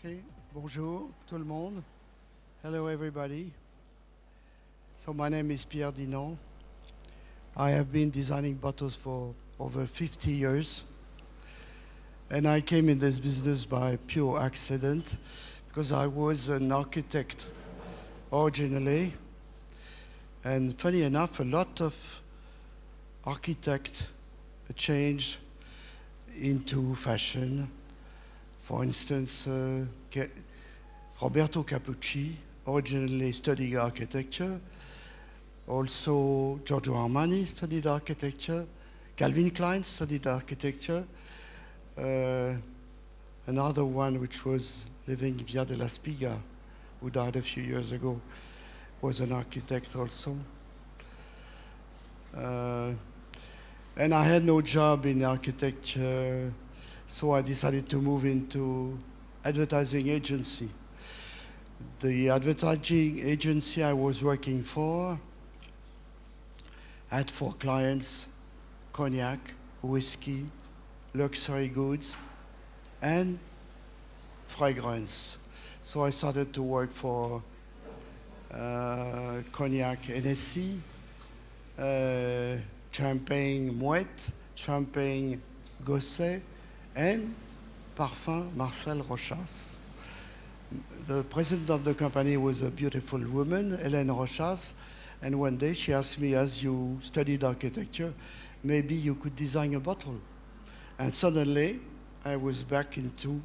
Okay, bonjour tout le monde. Hello everybody. So my name is Pierre Dinand. I have been designing bottles for over 50 years. And I came in this business by pure accident because I was an architect originally. And funny enough, a lot of architects changed into fashion. For instance, Roberto Capucci originally studied architecture. Also, Giorgio Armani studied architecture. Calvin Klein studied architecture. Another one, which was living Via della Spiga, who died a few years ago, was an architect also. And I had no job in architecture, so I decided to move into advertising agency. The advertising agency I was working for had for clients cognac, whiskey, luxury goods, and fragrance. So I started to work for cognac Hennessy, champagne Mouette, champagne Gosset, and parfum Marcel Rochas. The president of the company was a beautiful woman, Hélène Rochas, and one day she asked me, as you studied architecture, maybe you could design a bottle. And suddenly I was back into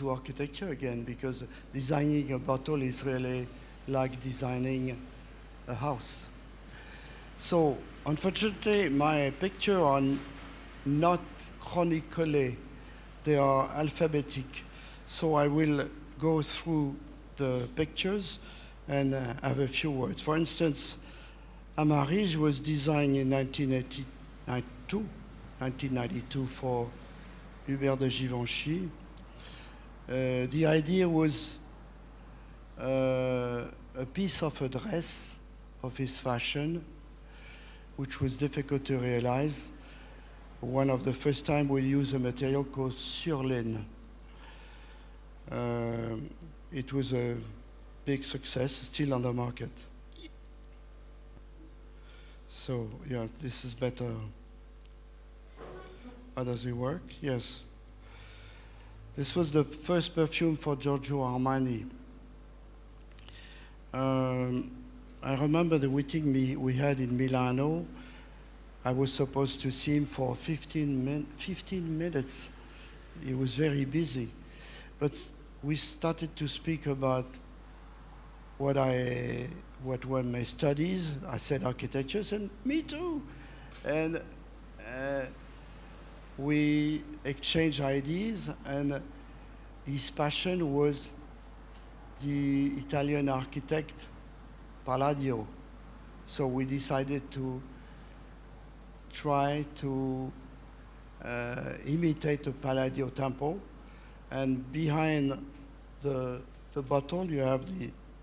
architecture again, because designing a bottle is really like designing a house. So unfortunately my pictures are not chronically, they are alphabetic. So I will go through the pictures and have a few words. For instance, Amarige was designed in 1992 for Hubert de Givenchy. The idea was a piece of a dress of his fashion, which was difficult to realize. One of the first time we used a material called surline. It was a big success, still on the market. So, yeah, this is better. How does it work? Yes. This was the first perfume for Giorgio Armani. I remember the meeting we had in Milano. I was supposed to see him for 15 minutes. He was very busy. But we started to speak about what were my studies. I said architecture, and me too. And we exchanged ideas, and his passion was the Italian architect Palladio. So we decided to try to imitate the Palladio temple, and behind the bottle you have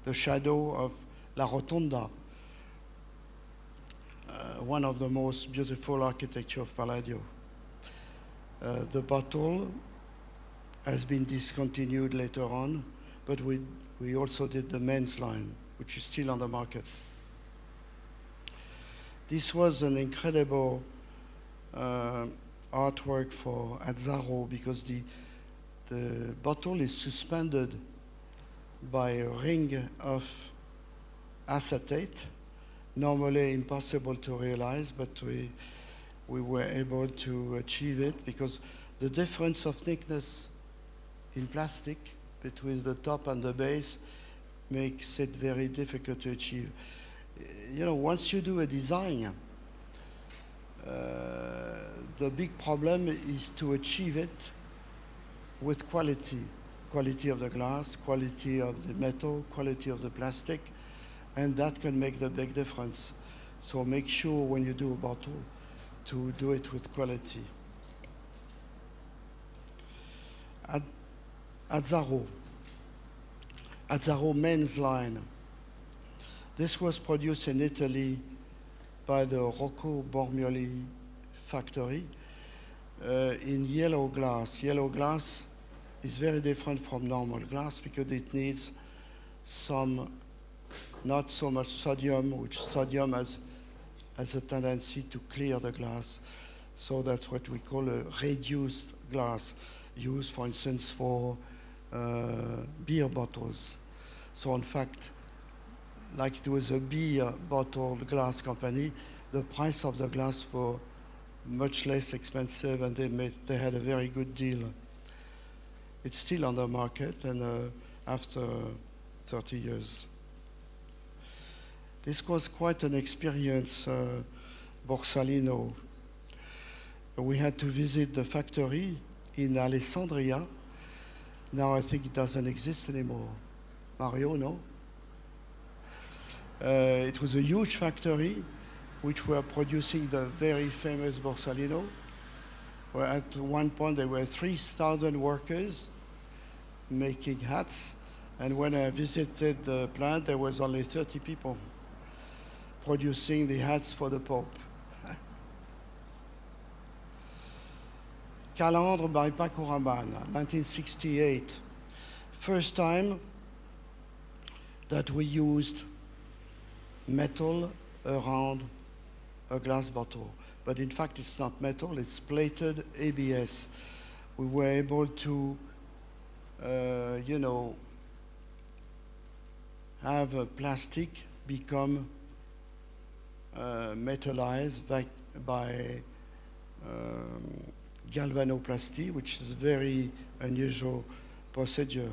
the shadow of La Rotonda, one of the most beautiful architecture of Palladio. The bottle has been discontinued later on, but we also did the men's line, which is still on the market. This was an incredible artwork for Azzaro, because the bottle is suspended by a ring of acetate, normally impossible to realize, but we were able to achieve it because the difference of thickness in plastic between the top and the base makes it very difficult to achieve. You know, once you do a design, the big problem is to achieve it with quality of the glass, quality of the metal, quality of the plastic, and that can make the big difference. So make sure when you do a bottle to do it with quality. Azzaro men's line. This was produced in Italy by the Rocco Bormioli factory in yellow glass. Yellow glass is very different from normal glass because it needs some, not so much sodium, which sodium has a tendency to clear the glass. So that's what we call a reduced glass, used, for instance, for beer bottles. So in fact, like it was a beer bottle glass company, the price of the glass was much less expensive, and they had a very good deal. It's still on the market, and after 30 years. This was quite an experience, Borsalino. We had to visit the factory in Alessandria. Now I think it doesn't exist anymore. Mario, no? It was a huge factory which were producing the very famous Borsalino. Where at one point there were 3,000 workers making hats, and when I visited the plant there was only 30 people producing the hats for the Pope. Calandre by Paco Rabanne, 1968. First time that we used metal around a glass bottle. But in fact, it's not metal, it's plated ABS. We were able to, have a plastic become metallized by galvanoplasty, which is a very unusual procedure.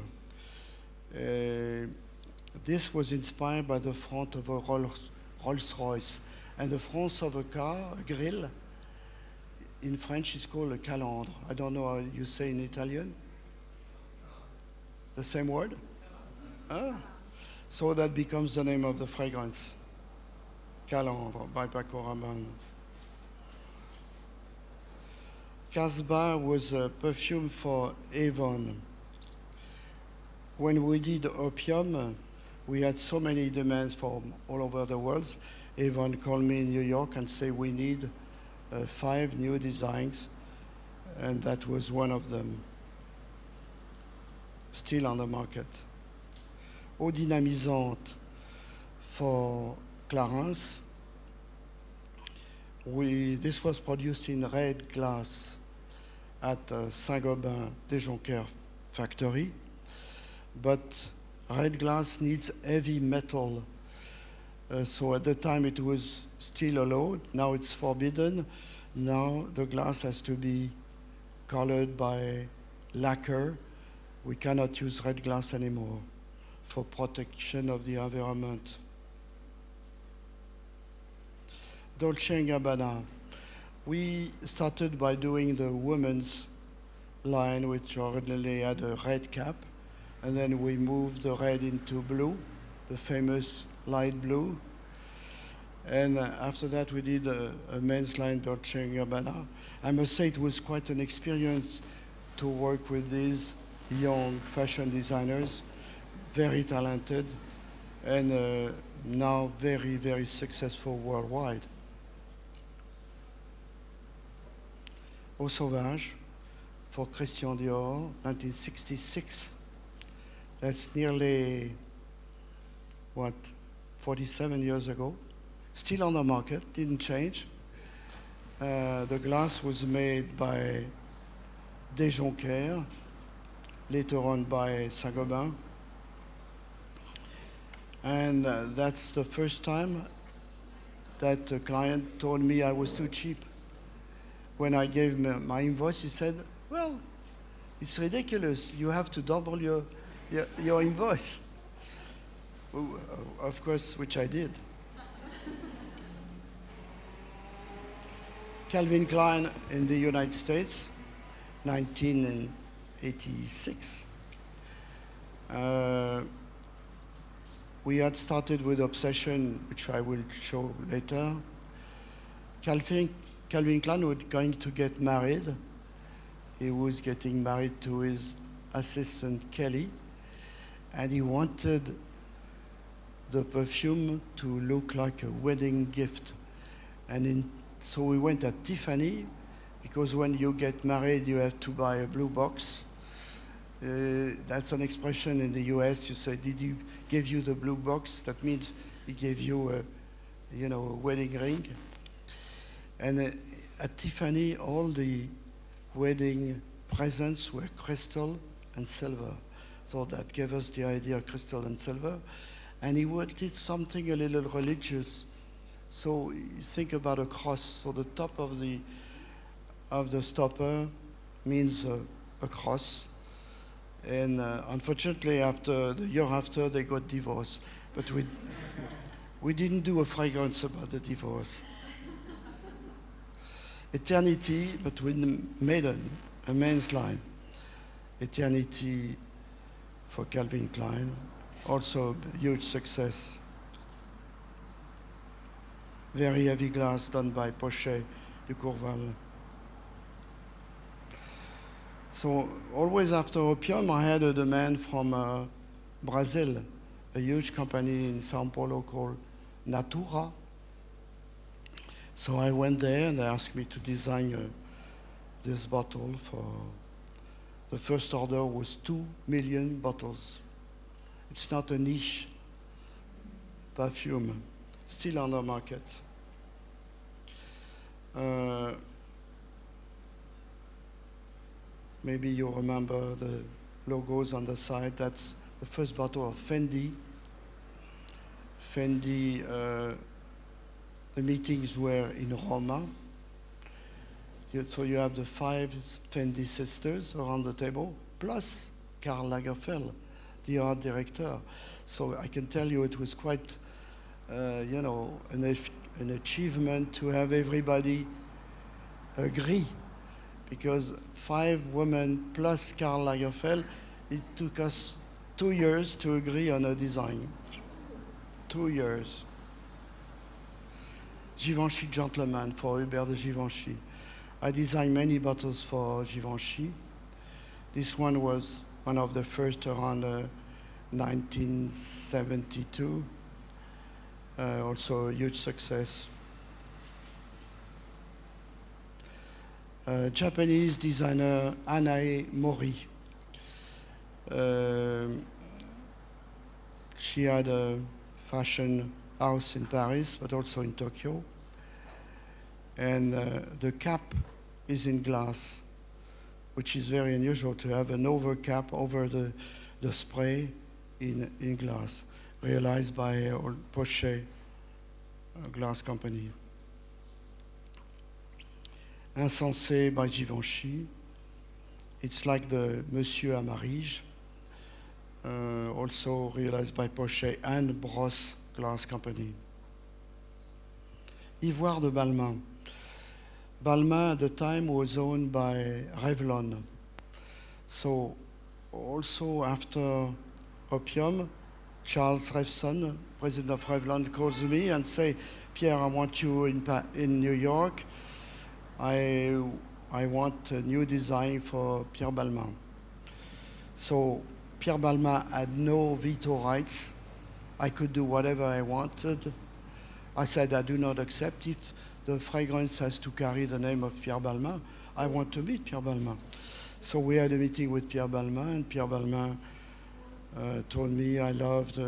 This was inspired by the front of a Rolls-Royce. And the front of a car, a grill, in French is called a calandre. I don't know how you say in Italian. The same word? Ah. So that becomes the name of the fragrance. Calandre by Paco Rabanne. Casbah was a perfume for Avon. When we did opium, we had so many demands from all over the world. Avon called me in New York and said we need 5 new designs, and that was one of them. Still on the market. Eau dynamisante for Clarins. This was produced in red glass at Saint-Gobain des Jonquières factory, but red glass needs heavy metal. So at the time it was still allowed, now it's forbidden. Now the glass has to be colored by lacquer. We cannot use red glass anymore for protection of the environment. Dolce & Gabbana. We started by doing the women's line, which originally had a red cap, and then we moved the red into blue, the famous light blue. And after that we did a men's line, Dolce & Gabbana. I must say it was quite an experience to work with these young fashion designers, very talented, and now very, very successful worldwide. Eau Sauvage for Christian Dior, 1966. That's nearly, 47 years ago. Still on the market, didn't change. The glass was made by Des Jonquières, later on by Saint-Gobain. And that's the first time that a client told me I was too cheap. When I gave him my invoice, he said, well, it's ridiculous. You have to double your invoice. Of course, which I did. Calvin Klein in the United States, 1986. We had started with Obsession, which I will show later. Calvin Klein was going to get married. He was getting married to his assistant, Kelly, and he wanted the perfume to look like a wedding gift. So we went at Tiffany, because when you get married, you have to buy a blue box. That's an expression in the US. You say, did he give you the blue box? That means he gave you a wedding ring. And at Tiffany, all the wedding presents were crystal and silver. So that gave us the idea of crystal and silver. And he did something a little religious. So you think about a cross. So the top of the stopper means a cross. And unfortunately, the year after, they got divorced. But we didn't do a fragrance about the divorce. Eternity, but we made a men's line. Eternity for Calvin Klein, also a huge success. Very heavy glass done by Pochet de Courval. So always after opium, I had a demand from Brazil, a huge company in Sao Paulo called Natura. So I went there and they asked me to design this bottle for, the first order was 2 million bottles. It's not a niche perfume, still on the market. Maybe you remember the logos on the side. That's the first bottle of Fendi. Fendi, the meetings were in Roma. So you have the 5 Fendi sisters around the table, plus Karl Lagerfeld, the art director. So I can tell you it was quite, an achievement to have everybody agree. Because 5 women plus Karl Lagerfeld, it took us 2 years to agree on a design. 2 years. Givenchy Gentleman for Hubert de Givenchy. I designed many bottles for Givenchy. This one was one of the first around 1972. Also a huge success. Japanese designer Anae Mori. She had a fashion house in Paris, but also in Tokyo. And the cap is in glass, which is very unusual to have an overcap over the spray in glass, realized by Pochet, a glass company. Esxence by Givenchy. It's like the Monsieur à Marijs, also realized by Pochet and Brosse Glass Company. Ivoire de Balmain. Balmain at the time was owned by Revlon. So also after opium, Charles Revson, president of Revlon, calls me and say, Pierre, I want you in New York. I want a new design for Pierre Balmain. So Pierre Balmain had no veto rights. I could do whatever I wanted. I said, I do not accept if the fragrance has to carry the name of Pierre Balmain. I want to meet Pierre Balmain. So we had a meeting with Pierre Balmain, and Pierre Balmain told me I loved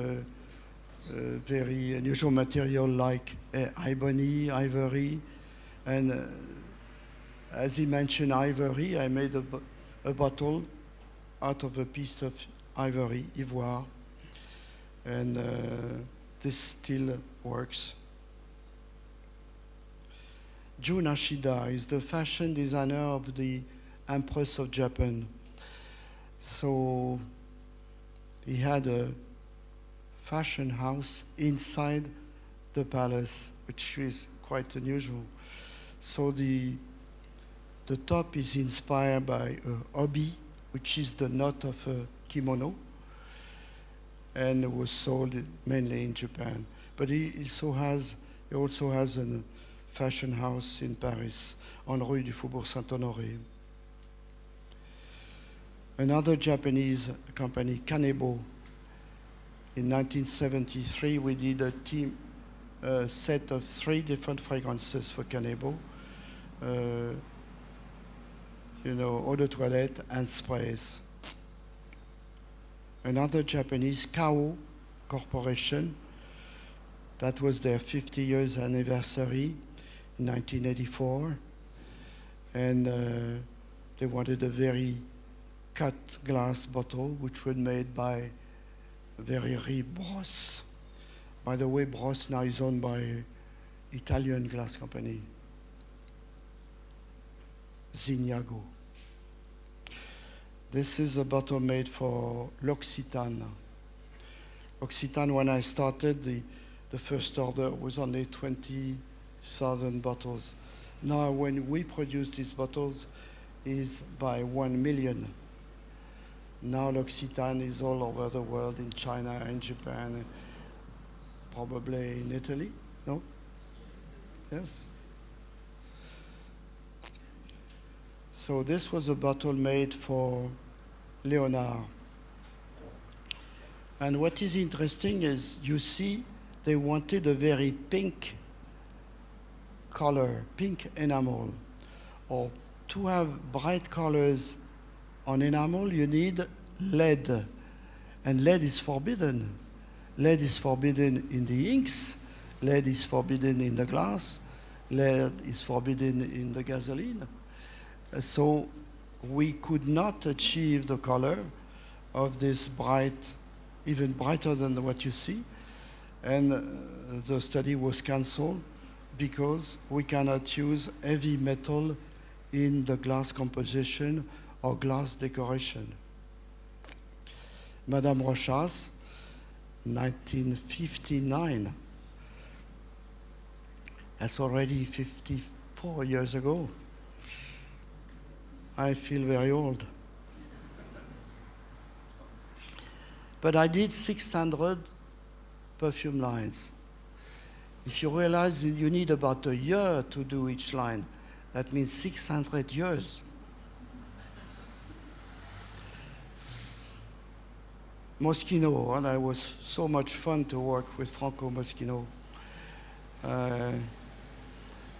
very unusual material like ebony, ivory, and as he mentioned ivory, I made a bottle out of a piece of ivory, ivoire, and this still works. Jun Ashida is the fashion designer of the Empress of Japan. So he had a fashion house inside the palace, which is quite unusual. So the top is inspired by a obi, which is the knot of a kimono, and it was sold mainly in Japan. But he also has a fashion house in Paris, on Rue du Faubourg Saint-Honoré. Another Japanese company, Kanebo. In 1973, we did a set of 3 different fragrances for Kanebo. Eau de toilette and sprays. another Japanese, Kao Corporation. That was their 50 years anniversary in 1984. And they wanted a very cut glass bottle, which was made by very Bros. By the way, Bros now is owned by Italian glass company, Zignago. This is a bottle made for L'Occitane. Occitane, when I started, the first order was only 20,000 bottles. Now, when we produce these bottles, is by 1 million. Now, L'Occitane is all over the world, in China, in Japan, probably in Italy, no? Yes? So this was a bottle made for Leonard. And what is interesting is, you see, they wanted a very pink color, pink enamel. Or to have bright colors on enamel, you need lead. And lead is forbidden. Lead is forbidden in the inks. Lead is forbidden in the glass. Lead is forbidden in the gasoline. So we could not achieve the color of this bright, even brighter than what you see. And the study was canceled because we cannot use heavy metal in the glass composition or glass decoration. Madame Rochas, 1959. That's already 54 years ago. I feel very old. But I did 600 perfume lines. If you realize you need about a year to do each line, that means 600 years. Moschino, and it was so much fun to work with Franco Moschino.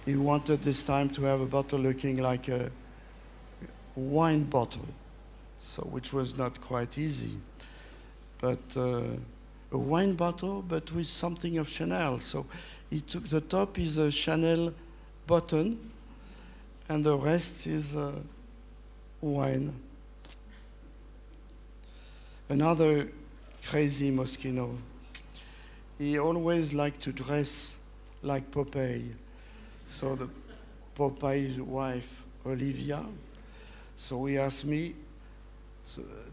He wanted this time to have a bottle looking like a wine bottle, so which was not quite easy. But a wine bottle, but with something of Chanel. So he took the top is a Chanel button, and the rest is wine. Another crazy Moschino. He always liked to dress like Popeye. So the Popeye's wife, Olivia, so he asked me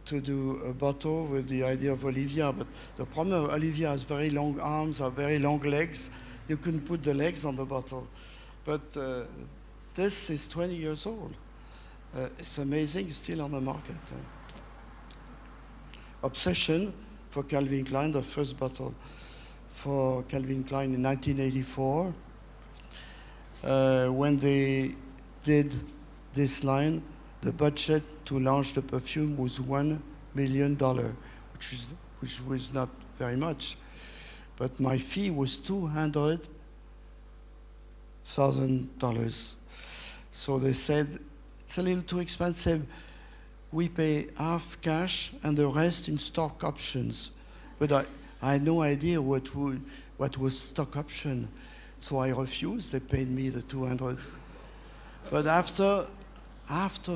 to do a bottle with the idea of Olivia, but the problem of Olivia has very long arms or very long legs. You couldn't put the legs on the bottle. But this is 20 years old. It's amazing, it's still on the market. Obsession for Calvin Klein, the first bottle for Calvin Klein in 1984. When they did this line, the budget to launch the perfume was $1 million, which was not very much. But my fee was $200,000. So they said, it's a little too expensive. We pay half cash and the rest in stock options. But I had no idea what was stock option. So I refused. They paid me the 200. But after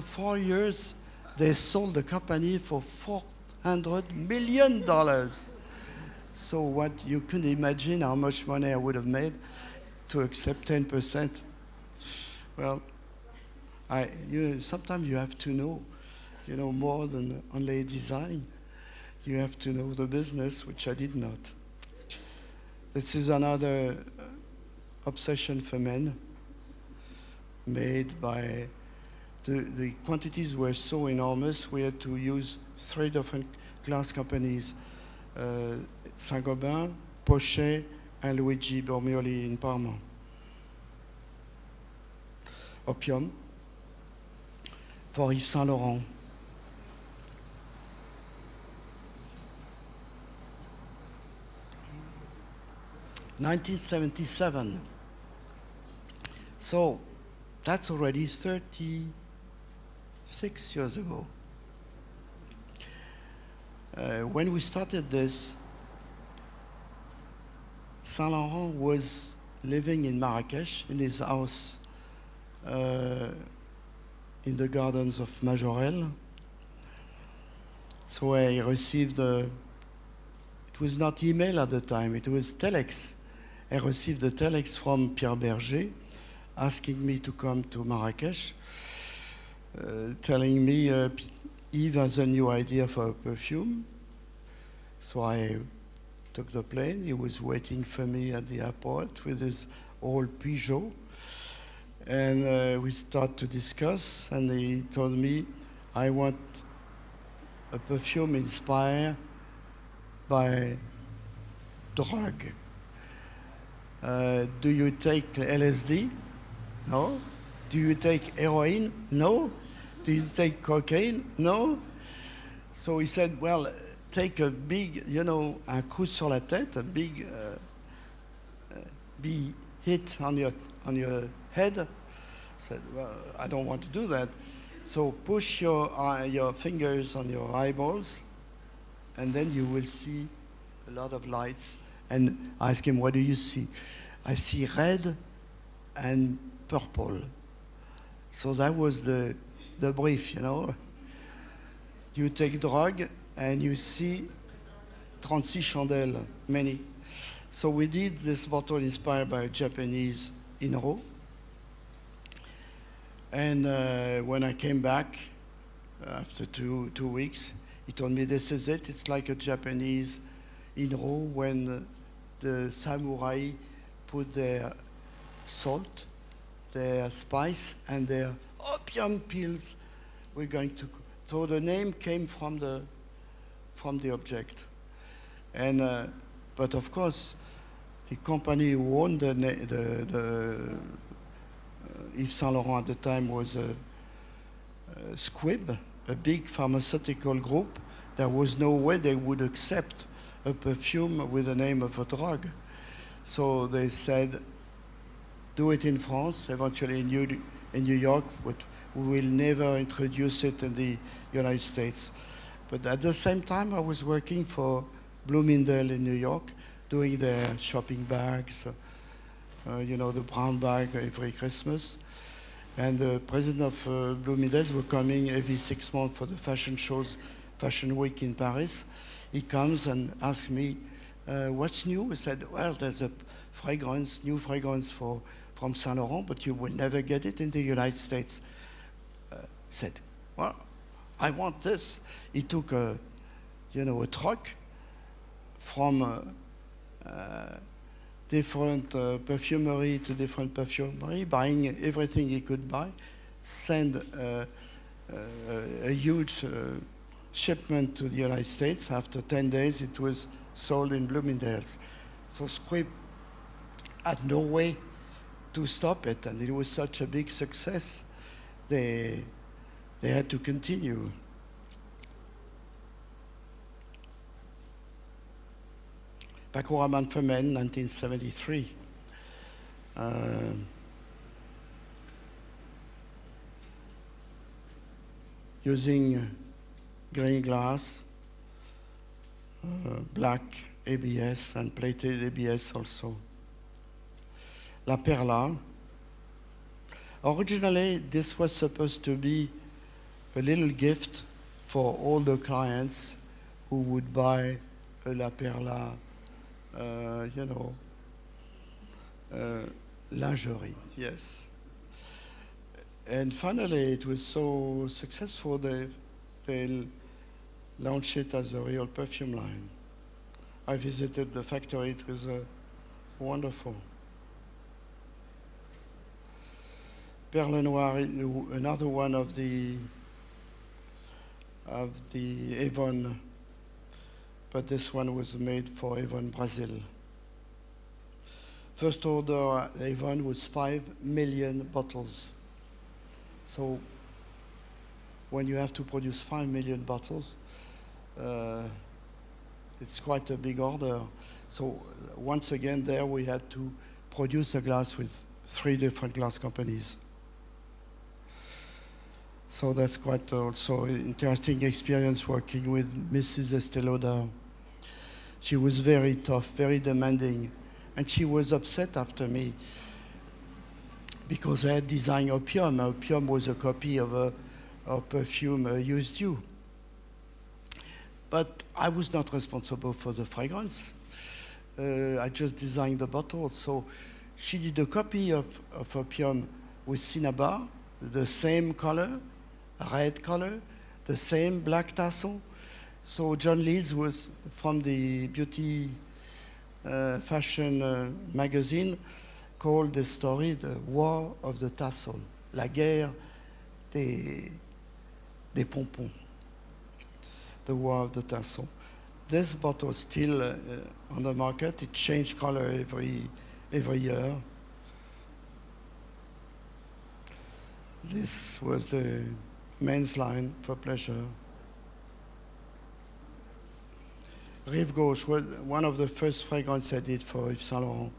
4 years, they sold the company for $400 million. So what you can imagine how much money I would have made to accept 10%. Well, sometimes you have to know, more than only design. You have to know the business, which I did not. This is another obsession for men, made by the quantities were so enormous, we had to use 3 different glass companies, Saint-Gobain, Pochet, and Luigi Bormioli in Parma. Opium for Yves Saint Laurent. (1977). So that's already 36 years ago. When we started this, Saint Laurent was living in Marrakech, in his house in the gardens of Majorelle. So I received, it was not email at the time, it was telex. I received a telex from Pierre Berger asking me to come to Marrakech, telling me Yves has a new idea for a perfume. So I took the plane. He was waiting for me at the airport with his old Peugeot. And we started to discuss, and he told me, I want a perfume inspired by drug. Do you take LSD? No. Do you take heroin? No. Do you take cocaine? No. So he said, well, take a big, un coup sur la tête, a big be hit on your head. I said, well, I don't want to do that. So push your fingers on your eyeballs, and then you will see a lot of lights. And I asked him, what do you see? I see red and purple. So that was the brief, You take drug and you see 36 chandelles, many. So we did this bottle inspired by a Japanese Inro. And when I came back after two weeks, he told me, this is it. It's like a Japanese Inro when the samurai put their salt, their spice, and their opium pills. We're going to. So the name came from the object, and but of course, the company who owned the Yves Saint Laurent at the time was Squibb, a big pharmaceutical group. There was no way they would accept a perfume with the name of a drug. So they said, do it in France, eventually in New York, but we will never introduce it in the United States. But at the same time, I was working for Bloomingdale in New York, doing their shopping bags, the brown bag every Christmas. And the president of Bloomingdale's were coming every 6 months for the fashion shows, Fashion Week in Paris. He comes and asks me, what's new? I said, well, there's a new fragrance from Saint Laurent, but you will never get it in the United States. Said, well, I want this. He took a truck from different perfumery to different perfumery, buying everything he could buy, send a huge shipment to the United States. After 10 days, it was sold in Bloomingdale's. So Squibb had no way to stop it, and it was such a big success. They had to continue. Pacoraman for Men, 1973. Using green glass, black ABS, and plated ABS also. La Perla. Originally, this was supposed to be a little gift for all the clients who would buy a La Perla, lingerie, yes. And finally, it was so successful, they launched it as a real perfume line. I visited the factory, it was wonderful. Perle Noire, another one of the Avon, but this one was made for Avon Brazil. First order Avon was 5 million bottles. So when you have to produce 5 million bottles, it's quite a big order. So once again there we had to produce the glass with 3 different glass companies. So that's quite also interesting experience working with Mrs. Estée Lauder. She was very tough, very demanding, and she was upset after me because I had designed Opium. Opium was a copy of a perfume used you. But I was not responsible for the fragrance. I just designed the bottle. So she did a copy of Opium with Cinnabar, the same color, red color, the same black tassel. So John Lees was from the beauty fashion magazine called the story the War of the Tassel, la guerre des pompons, the War of the Tassel. This bottle is still on the market. It changed color every year. This was the men's line for pleasure. Rive Gauche was one of the first fragrances I did for Yves Saint Laurent,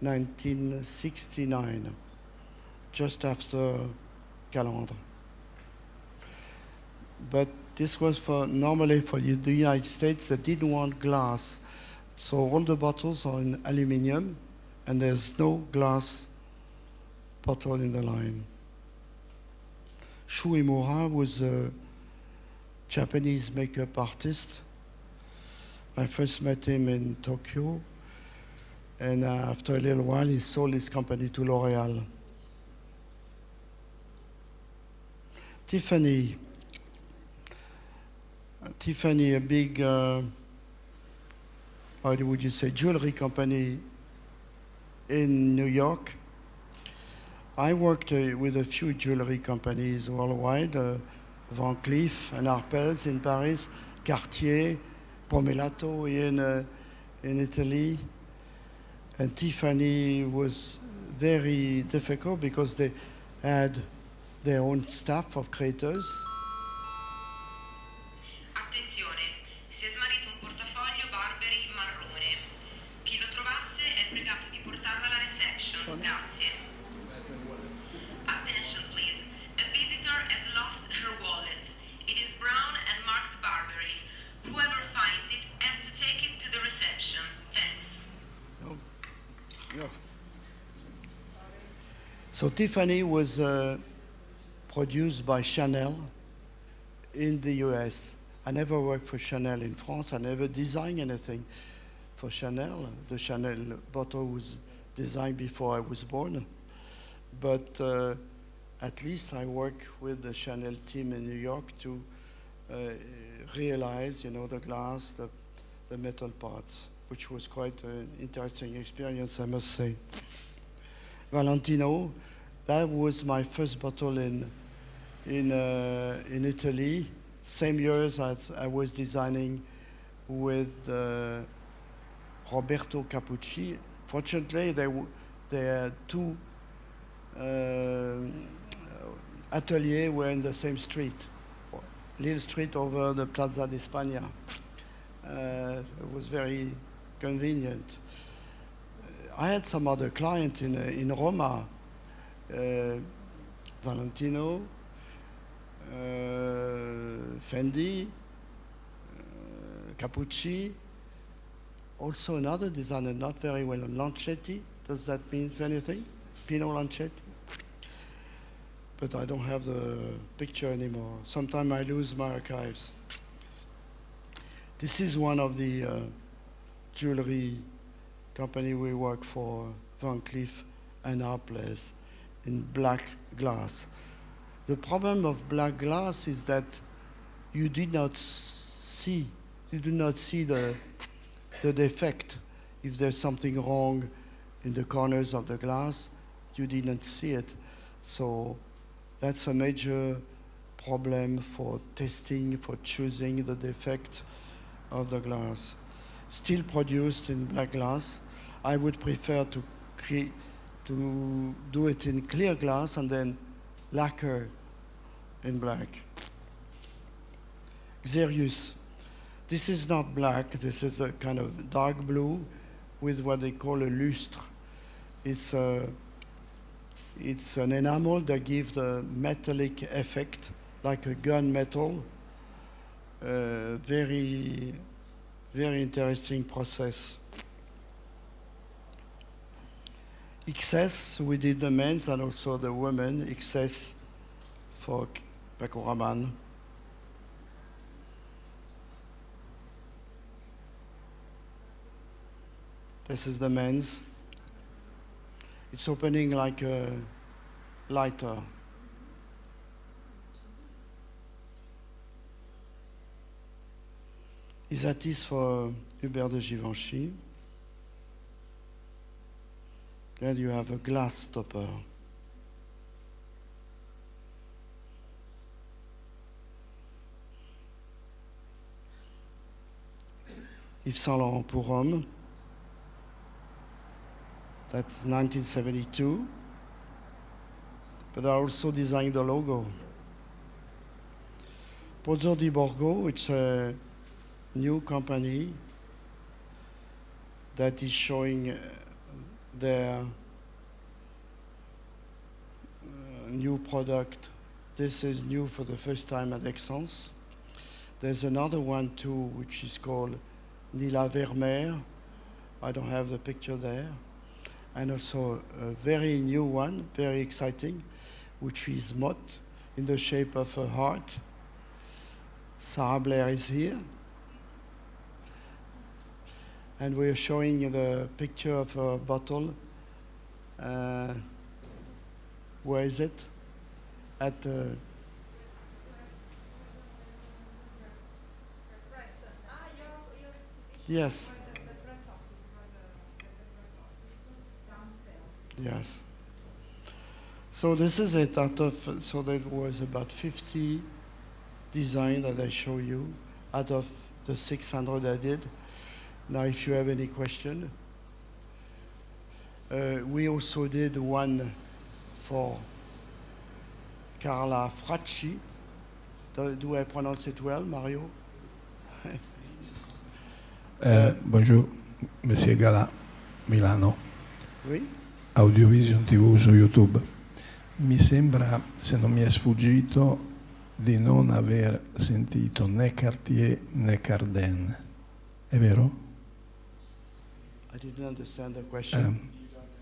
1969, just after Calandre. But this was normally for the United States. They didn't want glass. So all the bottles are in aluminum, and there's no glass bottle in the line. Shu Imura was a Japanese makeup artist. I first met him in Tokyo, and after a little while, he sold his company to L'Oréal. Tiffany, a big, how would you say, jewelry company in New York. I worked with a few jewelry companies worldwide, Van Cleef and Arpels in Paris, Cartier, Pomellato in Italy. And Tiffany was very difficult because they had their own staff of creators. Attenzione, si è smarrito un portafoglio Burberry marrone. Chi lo trovasse è pregato di portarlo alla reception. Grazie. Attention please. A visitor has lost her wallet. It is brown and marked Burberry. Whoever finds it has to take it to the reception. Thanks. Oh. Yeah. So Tiffany was produced by Chanel in the US. I never worked for Chanel in France. I never designed anything for Chanel. The Chanel bottle was designed before I was born. But at least I work with the Chanel team in New York to realize, the glass, the metal parts, which was quite an interesting experience, I must say. Valentino, that was my first bottle in Italy. Same years as I was designing with Roberto Capucci. Fortunately, they had two ateliers were in the same street, little street over the Plaza de España. It was very convenient. I had some other clients in Roma, Valentino, Fendi, Capucci, also another designer, not very well known, Lancetti. Does that mean anything? Pino Lancetti? But I don't have the picture anymore. Sometimes I lose my archives. This is one of the jewelry company we work for, Van Cleef and Arpels, in black glass. The problem of black glass is that you do not see the defect. If there's something wrong in the corners of the glass, you didn't see it. So that's a major problem for testing, for choosing the defect of the glass. Still produced in black glass. I would prefer to do it in clear glass and then lacquer in black. Xerius. This is not black. This is a kind of dark blue with what they call a lustre. It's an enamel that gives the metallic effect like a gunmetal. Very, very interesting process. Esxence, we did the men's and also the women. Esxence for Paco. This is the men's. It's opening like a lighter. Isatis for Hubert de Givenchy. Then you have a glass stopper. Yves Saint Laurent pour homme. That's 1972. But I also designed the logo. Pozzo di Borgo, it's a new company that is showing their new product. This is new for the first time at Esxence. There's another one too, which is called Nila Vermeer. I don't have the picture there. And also a very new one, very exciting, which is motte in the shape of a heart. Sarah Blair is here. And we're showing the picture of a bottle. Where is it? At the... Yes. Yes. So this is it out of, so that was about 50 designs that I show you out of the 600 I did. Now if you have any question. We also did one for Carla Fracci. Do I pronounce it well, Mario? Bonjour, Monsieur Gala, Milano. Oui? Audiovision TV su YouTube. Mi sembra, se non mi è sfuggito, di non aver sentito né Cartier né Cardin. È vero? I didn't understand the question. You don't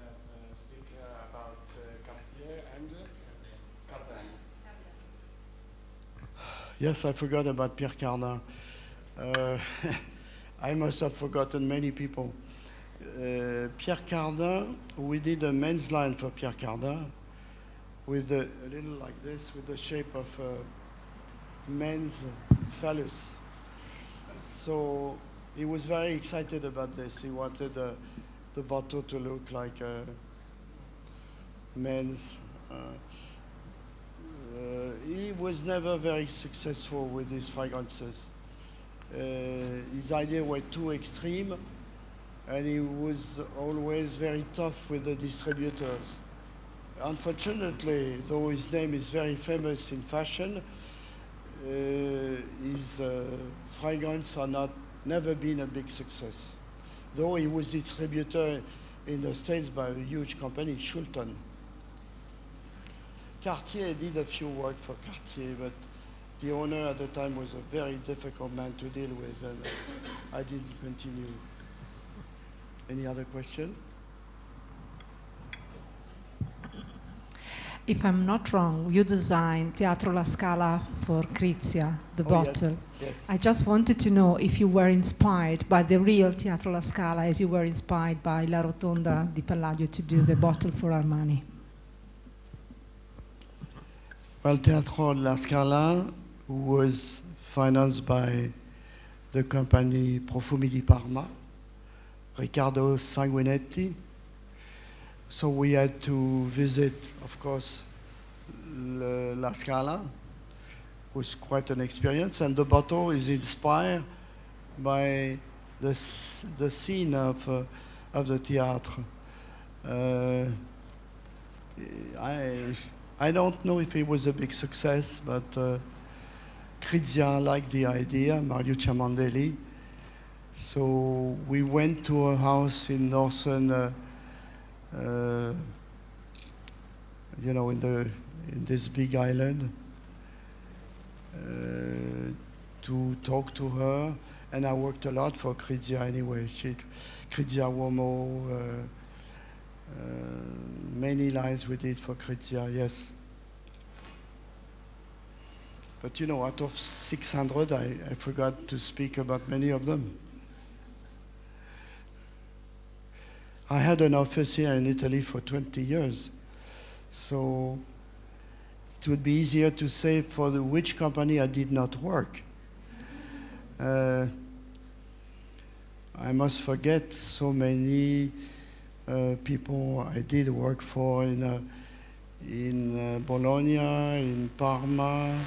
speak about Cartier and Cardin. Yes, I forgot about Pierre Cardin. I must have forgotten many people. Pierre Cardin, we did a men's line for Pierre Cardin with a little like this, with the shape of a men's phallus. So he was very excited about this. He wanted the bottle to look like a men's. He was never very successful with his fragrances. His ideas were too extreme, and he was always very tough with the distributors. Unfortunately, though his name is very famous in fashion, his fragrance are never been a big success. Though he was distributor in the States by a huge company, Schulten. Cartier did a few work for Cartier, but the owner at the time was a very difficult man to deal with, and I didn't continue. Any other question? If I'm not wrong, you designed Teatro La Scala for Crizia, the bottle. Yes. I just wanted to know if you were inspired by the real Teatro La Scala as you were inspired by La Rotonda di Palladio to do the bottle for Armani. Well, Teatro La Scala was financed by the company Profumi di Parma, Riccardo Sanguinetti. So we had to visit, of course, La Scala. It was quite an experience, and the bottle is inspired by the scene of the theatre. I don't know if it was a big success, but Crizia liked the idea, Mario Ciamandelli. So we went to a house in northern, in this big island, to talk to her, and I worked a lot for Crizia anyway. Crizia Uomo, many lines we did for Crizia, yes. But you know, out of 600, I forgot to speak about many of them. I had an office here in Italy for 20 years, so it would be easier to say for which company I did not work. I must forget so many people I did work for in Bologna, in Parma.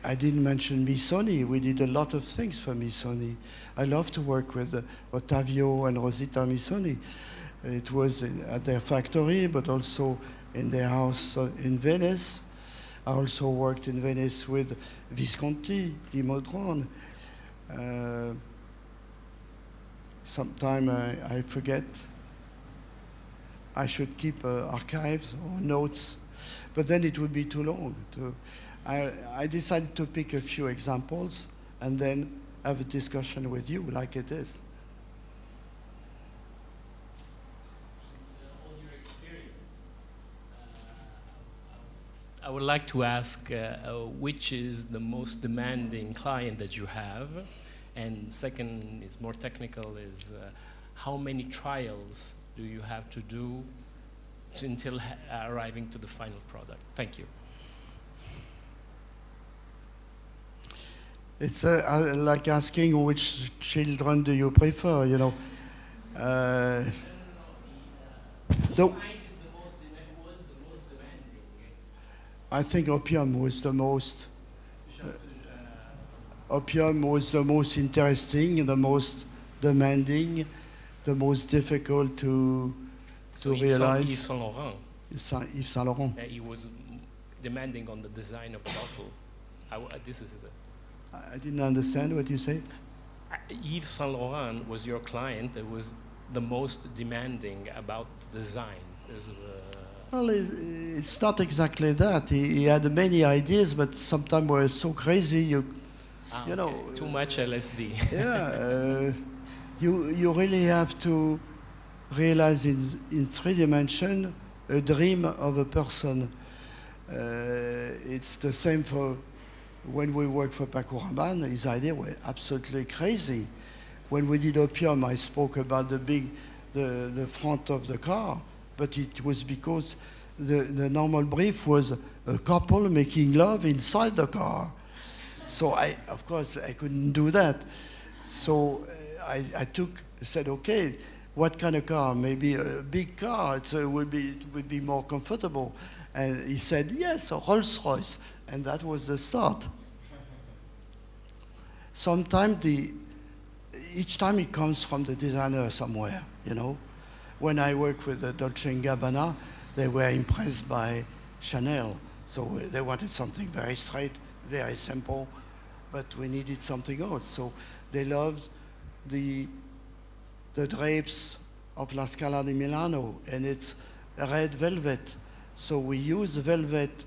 I didn't mention Missoni. We did a lot of things for Missoni. I love to work with Ottavio and Rosita Missoni. It was at their factory, but also in their house in Venice. I also worked in Venice with Visconti, di Modron. Sometime I forget. I should keep archives or notes, but then it would be too long. I decided to pick a few examples and then have a discussion with you like it is. On your experience, I would like to ask which is the most demanding client that you have, and second is more technical, is how many trials do you have to do until arriving to the final product? Thank you. It's like asking which children do you prefer, you know. I think opium was the most. Opium was the most interesting, the most demanding, the most difficult to realize. Yves Saint Laurent. Yves Saint Laurent. He was demanding on the design of the bottle. This is the. I didn't understand what you say. Yves Saint Laurent was your client that was the most demanding about the design. Well, it's not exactly that. He had many ideas, but sometimes were so crazy, you know. Too much LSD. Yeah, you really have to realize in 3 dimensions a dream of a person. It's the same for when we worked for Paco Rabanne. His ideas were absolutely crazy. When we did opium, I spoke about the front of the car, but it was because the normal brief was a couple making love inside the car. So of course, I couldn't do that. So I said, okay, what kind of car? Maybe a big car. It would be more comfortable. And he said, yes, a Rolls Royce. And that was the start. Sometimes each time it comes from the designer somewhere, you know. When I work with the Dolce & Gabbana, they were impressed by Chanel. So they wanted something very straight, very simple, but we needed something else. So they loved the drapes of La Scala di Milano, and it's red velvet. So we use velvet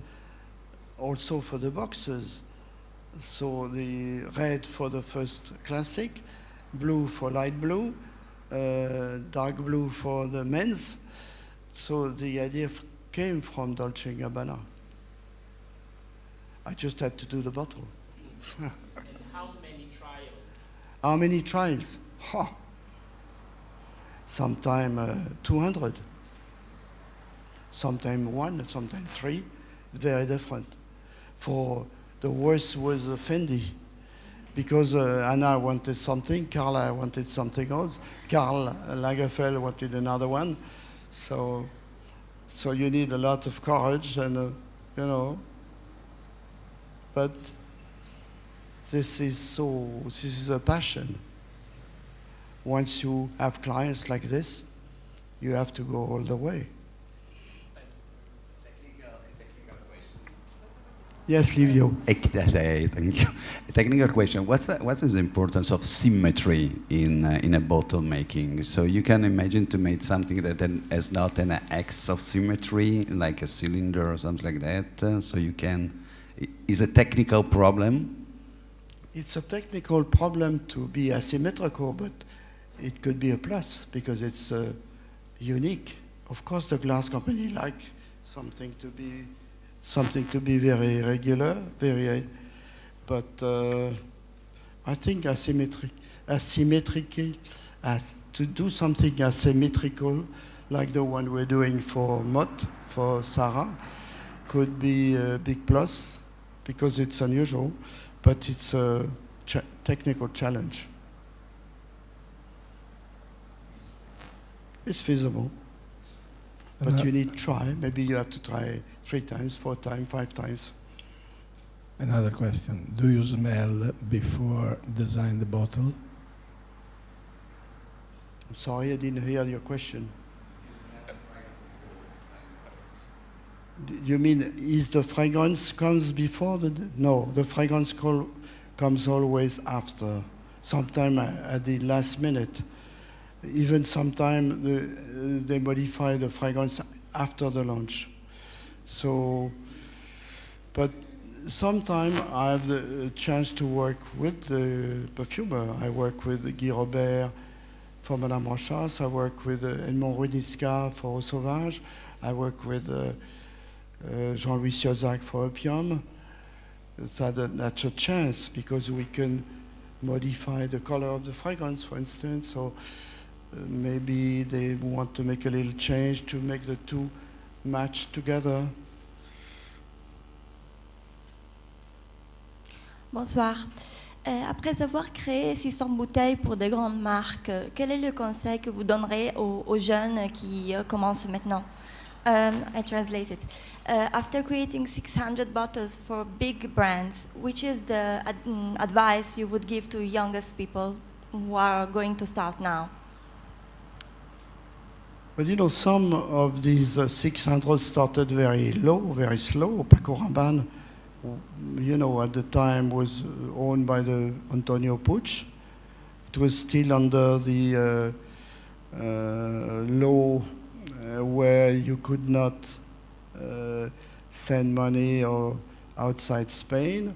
also for the boxes. So the red for the first classic, blue for light blue, dark blue for the men's. So the idea came from Dolce & Gabbana. I just had to do the bottle. And how many trials? How many trials? Huh. Sometime 200. Sometime 1, sometimes 3. Very different. For the worst was Fendi, because Anna wanted something, Carla wanted something else, Karl Lagerfeld wanted another one. So you need a lot of courage and, you know. But this is a passion. Once you have clients like this, you have to go all the way. Yes, Livio. Thank you. A technical question. What is the importance of symmetry in a bottle making? So you can imagine to make something that has not an X of symmetry, like a cylinder or something like that. So you can is a technical problem? It's a technical problem to be asymmetrical, but it could be a plus because it's unique. Of course, the glass company like something to be very regular, but I think to do something asymmetrical, like the one we're doing for Mott, for Sarah, could be a big plus because it's unusual, but it's a technical challenge. It's feasible, but you need to try. Maybe you have to try 3 times, 4 times, 5 times. Another question. Do you smell before design the bottle? I'm sorry, I didn't hear your question. You mean, is the fragrance comes before the... No, the fragrance comes always after. Sometime at the last minute. Even sometime they modify the fragrance after the launch. So, but sometime I have the chance to work with the perfumer. I work with Guy Robert for Madame Rochas. I work with Edmond Rudnitska for Eau Sauvage. I work with Jean-Louis Siozak for Opium. That's a chance because we can modify the color of the fragrance, for instance. So maybe they want to make a little change to make the two match together. Bonsoir. Après avoir créé 600 bouteilles pour de grandes marques, quel est le conseil que vous donnerez aux jeunes qui commencent maintenant? I translate it. After creating 600 bottles for big brands, which is the advice you would give to youngest people who are going to start now? But you know, some of these 600 started very low, very slow. Paco Rabanne, you know, at the time was owned by the Antonio Puig. It was still under the law where you could not send money or outside Spain.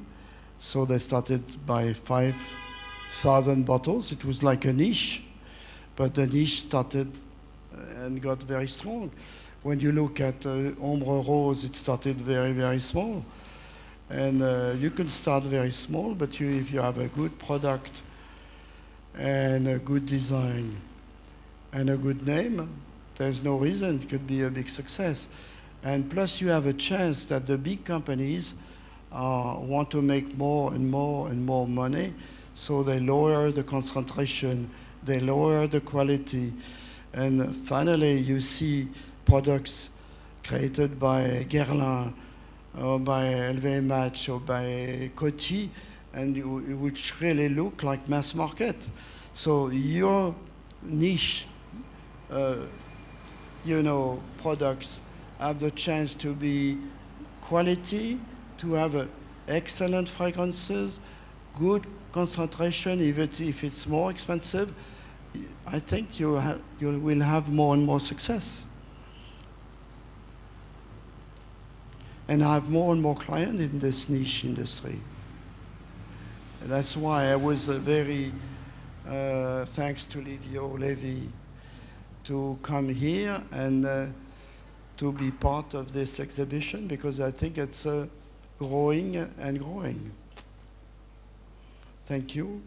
So they started by 5,000 bottles. It was like a niche, but the niche started and got very strong. When you look at Ombre Rose, it started very, very small. And you can start very small, but if you have a good product and a good design and a good name, there's no reason it could be a big success. And plus you have a chance that the big companies want to make more and more and more money, so they lower the concentration, they lower the quality, and finally you see products created by Guerlain or by LVMH or by Coty, and which really look like mass market. So your niche, products have the chance to be quality, to have excellent fragrances, good concentration, even if it's more expensive. I think you will have more and more success. And I have more and more clients in this niche industry. And that's why I was very, thanks to Livio Levi, to come here and to be part of this exhibition, because I think it's growing and growing. Thank you.